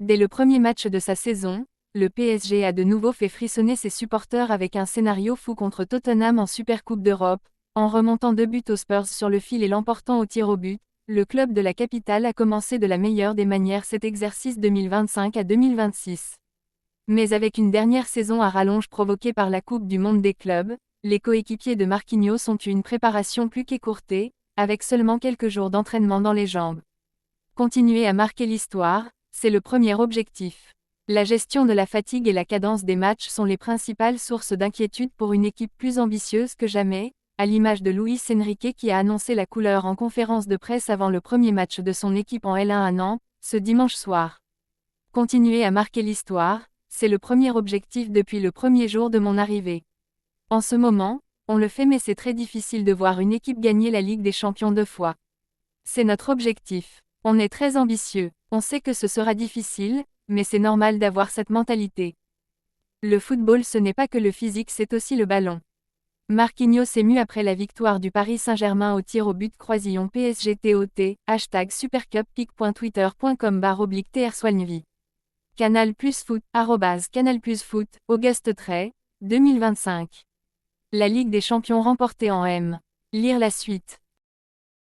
Dès le premier match de sa saison, le PSG a de nouveau fait frissonner ses supporters avec un scénario fou contre Tottenham en Supercoupe d'Europe, en remontant 2 buts aux Spurs sur le fil et l'emportant au tir au but. Le club de la capitale a commencé de la meilleure des manières cet exercice 2025 à 2026. Mais avec une dernière saison à rallonge provoquée par la Coupe du Monde des clubs, les coéquipiers de Marquinhos ont eu une préparation plus qu'écourtée, avec seulement quelques jours d'entraînement dans les jambes. Continuer à marquer l'histoire, c'est le premier objectif. La gestion de la fatigue et la cadence des matchs sont les principales sources d'inquiétude pour une équipe plus ambitieuse que jamais, à l'image de Luis Enrique qui a annoncé la couleur en conférence de presse avant le premier match de son équipe en L1 à Nantes, ce dimanche soir. Continuer à marquer l'histoire, c'est le premier objectif depuis le premier jour de mon arrivée. En ce moment, on le fait mais c'est très difficile de voir une équipe gagner la Ligue des Champions 2 fois. C'est notre objectif. On est très ambitieux, on sait que ce sera difficile, mais c'est normal d'avoir cette mentalité. Le football ce n'est pas que le physique c'est aussi le ballon. Marquinhos ému après la victoire du Paris Saint-Germain au tir au but croisillon PSGTOT, #supercup.twitter.com/trswalnvi. Canal Plus Foot, @Canal Plus Foot, Auguste Tray, 2025. La Ligue des Champions remportée en M. Lire la suite.